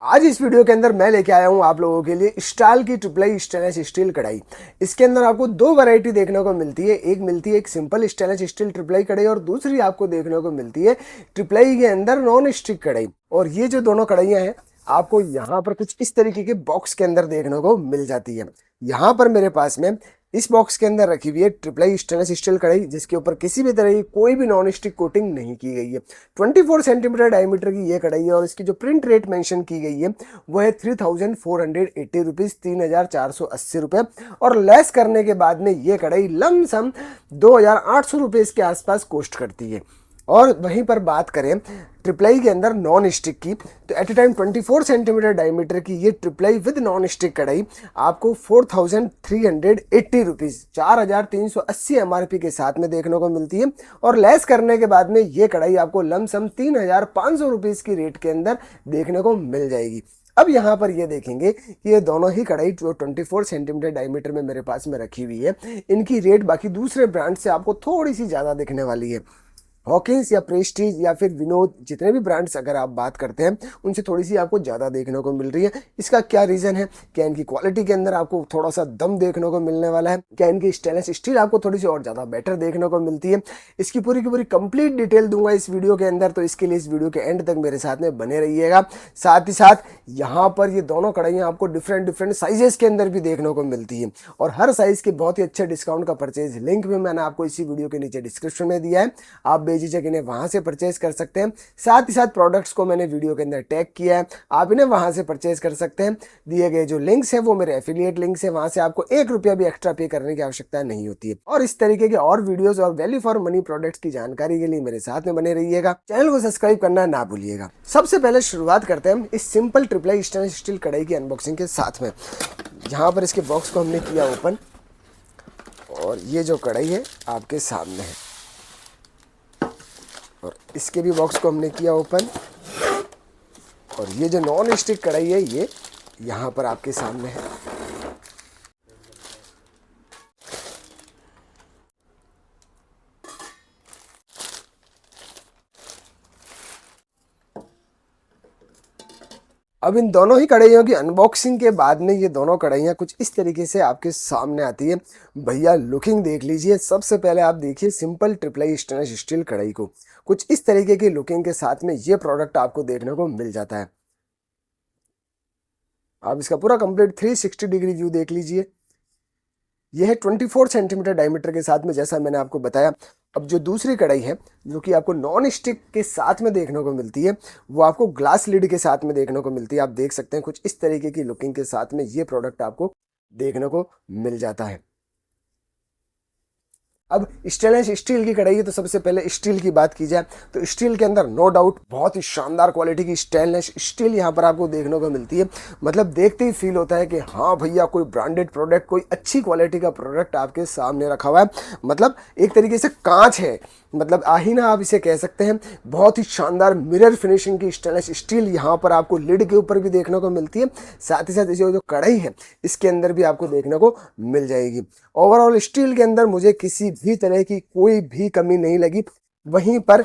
आज इस वीडियो के अंदर मैं लेके आया हूं आप लोगों के लिए स्टाइल की ट्रिपल स्टेनलेस स्टील कढ़ाई। इसके अंदर आपको दो वैरायटी देखने को मिलती है। एक मिलती है एक सिंपल स्टेनलेस स्टील ट्रिपल कढ़ाई और दूसरी आपको देखने को मिलती है ट्रिपल के अंदर नॉन स्टिक कढ़ाई। और ये जो दोनों कढ़ाइयाँ हैं आपको यहाँ पर कुछ इस तरीके के बॉक्स के अंदर देखने को मिल जाती है। यहाँ पर मेरे पास में इस बॉक्स के अंदर रखी हुई है ट्रिपल स्टेनलेस स्टील कढ़ाई, जिसके ऊपर किसी भी तरह की कोई भी नॉन स्टिक कोटिंग नहीं की गई है। 24 सेंटीमीटर डायमीटर की ये कढ़ाई है और इसकी जो प्रिंट रेट मेंशन की गई है वो है 3480 रुपीज़, 3480 रुपये। और लेस करने के बाद में ये कढ़ाई लमसम 2800 रुपये के आसपास कॉस्ट करती है। और वहीं पर बात करें ट्रिपलाई के अंदर नॉन स्टिक की, तो at a time 24 centimetre diameter की ये ट्रिपलाई विद नॉन स्टिक कढ़ाई आपको 4380 रुपीज़, 4380 MRP के साथ में देखने को मिलती है। और लेस करने के बाद में ये कढ़ाई आपको लमसम 3500 रुपीज़ की रेट के अंदर देखने को मिल जाएगी। अब यहाँ पर ये देखेंगे कि ये दोनों ही कढ़ाई जो 24 सेंटीमीटर डायमीटर में मेरे पास में रखी हुई है, इनकी रेट बाकी दूसरे ब्रांड से आपको थोड़ी सी ज़्यादा दिखने वाली है। हॉकिंस या प्रेस्टीज या फिर विनोद, जितने भी ब्रांड्स अगर आप बात करते हैं उनसे थोड़ी सी आपको ज़्यादा देखने को मिल रही है। इसका क्या रीज़न है? क्या इनकी क्वालिटी के अंदर आपको थोड़ा सा दम देखने को मिलने वाला है? क्या इनकी स्टेनलेस स्टील आपको थोड़ी सी और ज़्यादा बेटर देखने को मिलती है? इसकी पूरी की पूरी कंप्लीट डिटेल दूंगा इस वीडियो के अंदर, तो इसके लिए इस वीडियो के एंड तक मेरे साथ में बने रहिएगा। साथ ही साथ यहाँ पर ये दोनों कढ़ाइयाँ आपको डिफरेंट साइजेस के अंदर भी देखने को मिलती है और हर साइज़ के बहुत ही अच्छे डिस्काउंट का परचेज लिंक भी मैंने आपको इसी वीडियो के नीचे डिस्क्रिप्शन में दिया है। आप बेझिझक इन्हें वहाँ से परचेज कर सकते हैं। साथ ही साथ प्रोडक्ट्स को मैंने वीडियो के अंदर टैग किया है, आप इन्हें वहां से परचेज कर सकते हैं। दिए गए जो लिंक्स है वो मेरे एफिलिएट लिंक्स है, वहां से आपको 1 रुपया भी एक्स्ट्रा पे करने की आवश्यकता नहीं होती है। और इस तरीके के और वीडियोस और वैल्यू फॉर मनी प्रोडक्ट्स की जानकारी के लिए मेरे साथ में बने रहिएगा। चैनल को सब्सक्राइब करना ना भूलिएगा। सबसे पहले शुरुआत करते हैं इस सिंपल ट्रिपल स्टेनलेस स्टील कढ़ाई की अनबॉक्सिंग के साथ में। यहाँ पर इसके बॉक्स को हमने किया ओपन और ये जो कढ़ाई है आपके सामने है और इसके भी बॉक्स को हमने किया ओपन और ये जो नॉन स्टिक कढ़ाई है ये यहाँ पर आपके सामने है। अब इन दोनों ही कढ़ाइयों की अनबॉक्सिंग के बाद में ये दोनों कढ़ाइयाँ कुछ इस तरीके से आपके सामने आती है। भैया लुकिंग देख लीजिए। सबसे पहले आप देखिए सिंपल ट्रिपल स्टेनलेस स्टील कढ़ाई को, कुछ इस तरीके की लुकिंग के साथ में ये प्रोडक्ट आपको देखने को मिल जाता है। आप इसका पूरा कंप्लीट 360 डिग्री व्यू देख लीजिए। यह है 24 सेंटीमीटर डायमीटर के साथ में, जैसा मैंने आपको बताया। अब जो दूसरी कढ़ाई है जो कि आपको नॉन स्टिक के साथ में देखने को मिलती है वो आपको ग्लास लिड के साथ में देखने को मिलती है। आप देख सकते हैं कुछ इस तरीके की लुकिंग के साथ में ये प्रोडक्ट आपको देखने को मिल जाता है। अब स्टेनलेस स्टील की कढ़ाई है तो सबसे पहले स्टील की बात की जाए तो स्टील के अंदर नो डाउट बहुत ही शानदार क्वालिटी की स्टेनलेस स्टील यहाँ पर आपको देखने को मिलती है। मतलब देखते ही फील होता है कि हाँ भैया कोई ब्रांडेड प्रोडक्ट, कोई अच्छी क्वालिटी का प्रोडक्ट आपके सामने रखा हुआ है। मतलब एक तरीके से कांच है, मतलब आईना आप इसे कह सकते हैं। बहुत ही शानदार मिरर फिनिशिंग की स्टेनलेस स्टील यहाँ पर आपको लिड के ऊपर भी देखने को मिलती है। साथ ही साथ इसे जो कढ़ाई है इसके अंदर भी आपको देखने को मिल जाएगी। ओवरऑल स्टील के अंदर मुझे किसी भी तरह की कोई भी कमी नहीं लगी। वहीं पर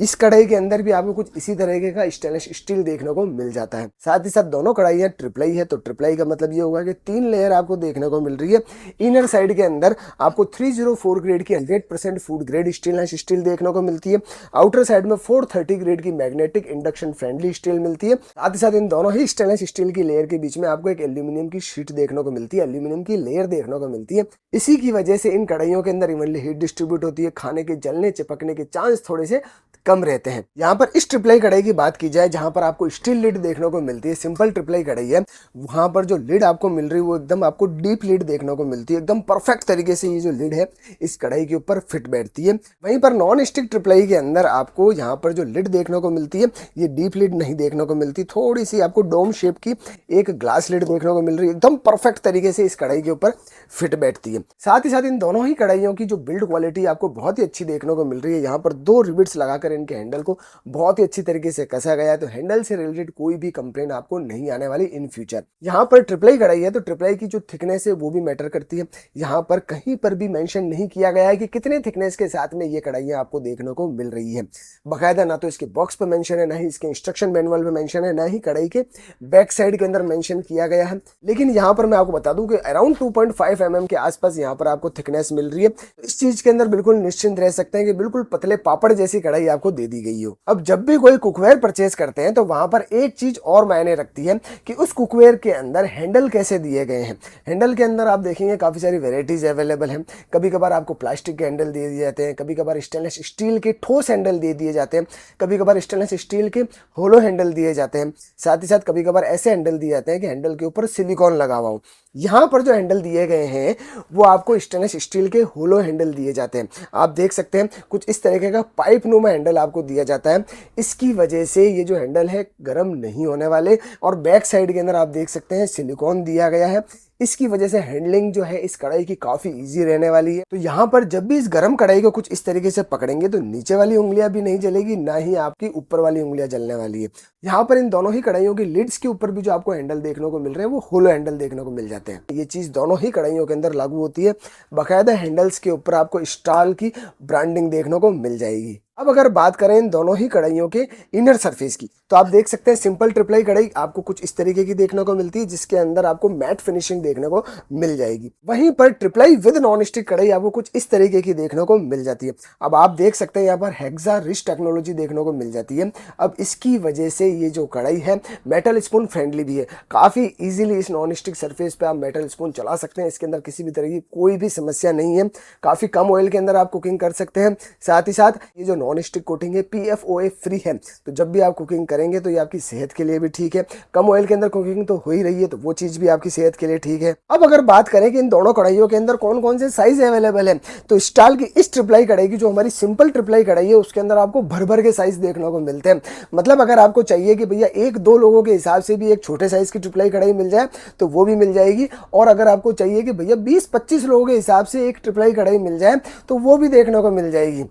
इस कढ़ाई के अंदर भी आपको कुछ इसी तरीके का स्टेनलेस स्टील देखने को मिल जाता है। साथ ही साथ दोनों कढ़ाइयाँ ट्रिपलाई है तो ट्रिपलाई का मतलब ये होगा कि 3 लेयर आपको देखने को मिल रही है। इनर साइड के अंदर आपको 304 ग्रेड की 100% फूड ग्रेड स्टेनलेस स्टील देखने को मिलती है। आउटर साइड में 430 ग्रेड की मैग्नेटिक इंडक्शन फ्रेंडली स्टील मिलती है। साथ ही साथ इन दोनों ही स्टेनलेस स्टील की लेयर के बीच में आपको एक एल्यूमिनियम की शीट देखने को मिलती है, एल्यूमिनियम की लेयर देखने को मिलती है। इसी की वजह से इन कढ़ाइयों के अंदर इवनली हीट डिस्ट्रीब्यूट होती है, खाने के जलने चिपकने के चांस थोड़े से कम रहते हैं। यहाँ पर इस ट्रिपलाई कढ़ाई की बात की जाए जहाँ पर आपको स्टील लिड देखने को मिलती है, सिंपल ट्रिपलाई कढ़ाई है, वहाँ पर जो लिड आपको मिल रही है वो एकदम आपको डीप लिड देखने को मिलती है। एकदम परफेक्ट तरीके से ये जो लिड है इस कढ़ाई के ऊपर फिट बैठती है। वहीं पर नॉन स्टिक ट्रिपलाई के अंदर आपको यहाँ पर जो लिड देखने को मिलती है ये डीप लिड नहीं देखने को मिलती, थोड़ी सी आपको डोम शेप की एक ग्लास लिड देखने को मिल रही है। एकदम परफेक्ट तरीके से इस कढ़ाई के ऊपर फिट बैठती है। साथ ही साथ इन दोनों ही कढ़ाइयों की जो बिल्ड क्वालिटी आपको बहुत ही अच्छी देखने को मिल रही है। यहाँ पर 2 रिबिट्स लगाकर इनके हैंडल को बहुत ही अच्छी तरीके से कसा गया है, तो हैंडल से रिलेटेड कोई भी कंप्लेन आपको नहीं आने वाली इन फ्यूचर। यहाँ पर ट्रिपल आई कढ़ाई है तो ट्रिपल आई की जो थिकनेस है वो भी मैटर करती है। यहाँ पर कहीं पर भी मेंशन नहीं किया गया है कि कितने थिकनेस के साथ में ये कढ़ाइयाँ आपको देखने को मिल रही है। बाकायदा ना तो इसके बॉक्स पर मेंशन है, ना ही इसके इंस्ट्रक्शन मैनुअल में मेंशन है, ना ही कढ़ाई के बैक साइड के अंदर मेंशन किया गया है। लेकिन यहाँ पर मैं आपको बता दूं कि अराउंड 2.5 mm के आसपास यहाँ पर आपको थिकनेस मिल रही है। इस चीज के अंदर बिल्कुल निश्चिंत रह सकते हैं कि बिल्कुल पतले पापड़ जैसी कढ़ाई आपको दे दी गई हो। अब जब भी कोई कुकवेयर परचेज करते हैं तो वहां पर एक चीज और मायने रखती है कि उस कुकवेयर के अंदर हैंडल कैसे दिए गए हैं। हैंडल के अंदर आप देखेंगे काफी सारी वेराइटीज अवेलेबल हैं। कभी कभार आपको प्लास्टिक के हैंडल दे दिए जाते हैं, कभी कभार स्टेनलेस स्टील के ठोस हैंडल दे दिए जाते हैं, कभी कभार स्टेनलेस स्टील के होलो हैंडल दिए जाते हैं। साथ ही साथ कभी कभार ऐसे हैंडल दिए जाते हैं कि हैंडल के ऊपर सिलिकॉन लगा हुआ हो। यहाँ पर जो हैंडल दिए गए हैं वो आपको स्टेनलेस स्टील के होलो हैंडल दिए जाते हैं। आप देख सकते हैं कुछ इस तरीके का पाइप नुमा हैंडल आपको दिया जाता है। इसकी वजह से ये जो हैंडल है गर्म नहीं होने वाले। और बैक साइड के अंदर आप देख सकते हैं सिलिकॉन दिया गया है। इसकी वजह से हैंडलिंग जो है इस कढ़ाई की काफी इजी रहने वाली है। तो यहाँ पर जब भी इस गर्म कढ़ाई को कुछ इस तरीके से पकड़ेंगे तो नीचे वाली उंगलियां भी नहीं जलेगी, ना ही आपकी ऊपर वाली उंगलियां जलने वाली है। यहाँ पर इन दोनों ही कढ़ाइयों की लिड्स के ऊपर भी जो आपको हैंडल देखने को मिल रहे हैं वो होलो हैंडल देखने को मिल जाते हैं। ये चीज दोनों ही कढ़ाइयों के अंदर लागू होती है। बाकायदा हैंडल्स के ऊपर आपको स्टाल की ब्रांडिंग देखने को मिल जाएगी। अब अगर बात करें इन दोनों ही कढ़ाइयों के इनर सरफेस की तो आप देख सकते हैं सिंपल ट्रिपल आई कढ़ाई आपको कुछ इस तरीके की देखने को मिलती है जिसके अंदर आपको मैट फिनिशिंग देखने को मिल जाएगी। वहीं पर triple I with non stick कढ़ाई आपको कुछ इस तरीके की देखने को मिल जाती है। अब आप देख सकते हैं यहाँ पर हेक्सा रिच टेक्नोलॉजी देखने को मिल जाती है। अब इसकी वजह से ये जो कढ़ाई है मेटल स्पून फ्रेंडली भी है। काफी इजीली इस नॉन स्टिक सरफेस पे आप मेटल स्पून चला सकते हैं। इसके अंदर किसी भी तरह की कोई भी समस्या नहीं है। काफी कम ऑयल के अंदर आप कुकिंग कर सकते हैं। साथ ही साथ ये जो नॉन स्टिक कोटिंग है PFOA फ्री है, तो जब भी आप कुकिंग करेंगे तो ये आपकी सेहत के लिए भी ठीक है। कम ऑयल के अंदर कुकिंग तो हो ही रही है तो वो चीज भी आपकी सेहत के लिए ठीक है। अब अगर बात करें कि इन दोनों कढ़ाइयों के अंदर कौन कौन से साइज अवेलेबल है तो स्टाल की इस ट्रिपल आई कढ़ाई की जो हमारी सिंपल ट्रिपल आई कढ़ाई है उसके अंदर आपको भर भर के साइज देखने को मिलते हैं। मतलब अगर आपको चाहिए कि भैया एक दो लोगों के हिसाब से भी एक छोटे साइज की ट्रिपल आई कढ़ाई मिल जाए तो वो भी मिल जाएगी। और अगर आपको चाहिए कि भैया 20-25 लोगों के हिसाब से एक ट्रिपल आई कढ़ाई मिल जाए तो वो भी देखने को मिल जाएगी।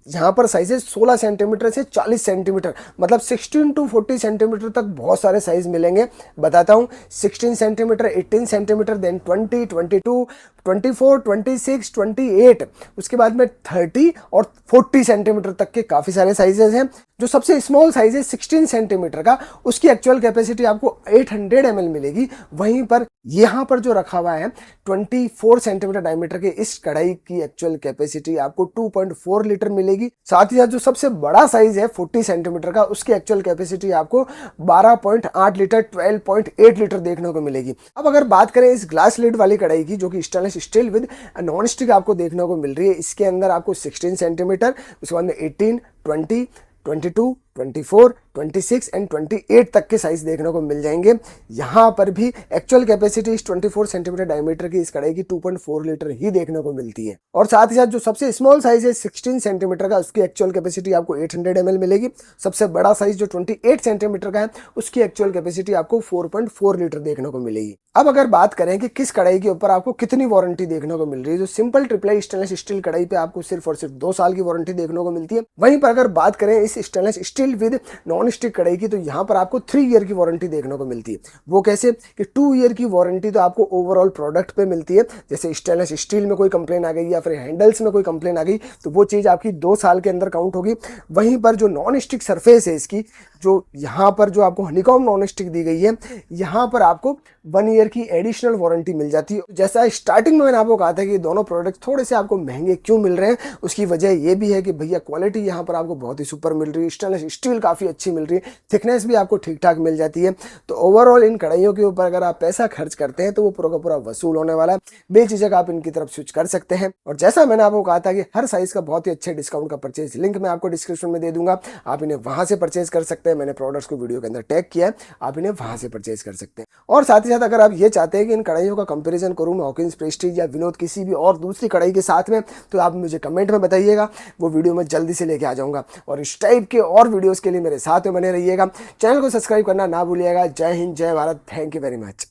यहाँ पर साइजेस 16 सेंटीमीटर से 40 सेंटीमीटर मतलब 16 to 40 सेंटीमीटर तक बहुत सारे साइज मिलेंगे। बताता हूँ 16 सेंटीमीटर, 18 सेंटीमीटर, देन 20, 22, 24, 26, 28, उसके बाद में 30 और 40 सेंटीमीटर तक के काफ़ी सारे साइजेस हैं। जो सबसे स्मॉल साइज है 16 सेंटीमीटर का उसकी एक्चुअल कैपेसिटी आपको 800 ml मिलेगी। वहीं पर यहाँ पर जो रखा हुआ है 24 सेंटीमीटर डायमीटर के इस कढ़ाई की एक्चुअल कैपेसिटी आपको 2.4 लीटर मिलेगी। साथ ही साथ जो सबसे बड़ा साइज है 40 सेंटीमीटर का उसकी एक्चुअल कैपेसिटी आपको 12.8 लीटर 12.8 लीटर देखने को मिलेगी। अब अगर बात करें इस ग्लास लिड वाली कढ़ाई की जो कि stainless steel with non stick आपको देखने को मिल रही है, इसके अंदर आपको 16 सेंटीमीटर, उसके बाद में 18, 20, 22, 24, 26 एंड 28 तक के साइज देखने को मिल जाएंगे। यहाँ पर भी एक्चुअल कैपेसिटी इस 24 सेंटीमीटर डायमीटर की इस कढ़ाई की 2.4 लीटर ही देखने को मिलती है। और साथ ही साथ जो सबसे स्मॉल साइज है 16 सेंटीमीटर का उसकी एक्चुअल कैपेसिटी आपको 800 ml मिलेगी। सबसे बड़ा साइज जो 28 सेंटीमीटर का है उसकी एक्चुअल कैपेसिटी आपको 4.4 लीटर देखने को मिलेगी। अब अगर बात करें कि किस कढ़ाई के ऊपर आपको कितनी वारंटी देखने को मिल रही है, जो simple triple I stainless steel कढ़ाई पे आपको सिर्फ और सिर्फ 2 साल की वारंटी देखने को मिलती है। वहीं पर अगर बात करें इस stainless steel with non stick कढ़ाई की तो यहाँ पर आपको 3 ईयर की वारंटी देखने को मिलती है। वो कैसे कि 2 ईयर की वारंटी तो आपको ओवरऑल प्रोडक्ट पे मिलती है। जैसे स्टेनलेस स्टील में कोई कंप्लेन आ गई या फिर हैंडल्स में कोई कंप्लेन आ गई तो वो चीज़ आपकी 2 साल के अंदर काउंट होगी। वहीं पर जो नॉन स्टिक सरफेस है इसकी, जो यहाँ पर जो आपको हनीकॉम नॉन स्टिक दी गई है, यहाँ पर आपको 1 ईयर की एडिशनल वारंटी मिल जाती है। जैसा स्टार्टिंग में मैंने आपको कहा था कि दोनों प्रोडक्ट थोड़े से आपको महंगे क्यों मिल रहे हैं, उसकी वजह ये भी है कि भैया क्वालिटी यहाँ पर आपको बहुत ही सुपर मिल रही है, स्टेनलेस स्टील काफ़ी अच्छी मिल रही है, थिकनेस भी आपको ठीक ठाक मिल जाती है। तो ओवरऑल इन कढ़ाइयों के ऊपर अगर आप पैसा खर्च करते हैं तो वो पूरा का पूरा वसूल होने वाला है। बेझिझक आप इनकी तरफ स्विच कर सकते हैं। और जैसा मैंने आपको कहा था कि हर साइज का बहुत ही अच्छे डिस्काउंट का परचेज लिंक मैं आपको डिस्क्रिप्शन में दे दूंगा, आप इन्हें वहां से परचेज कर सकते हैं। मैंने प्रोडक्ट्स को वीडियो के अंदर टैग किया है, आप इन्हें वहां से परचेज कर सकते हैं। और साथ ही साथ अगर आप ये चाहते हैं कि इन कढ़ाइयों का कंपैरिजन करूं मैं हॉकिंस प्रेस्टीज या विनोद किसी भी और दूसरी कढ़ाई के साथ में, तो आप मुझे कमेंट में बताइएगा, वो वीडियो मैं जल्दी से लेके आ जाऊंगा। और इस टाइप के और वीडियोस के लिए मेरे साथ में बने रहिएगा। चैनल को सब्सक्राइब करना ना भूलिएगा। जय हिंद, जय Bharat, thank you very much.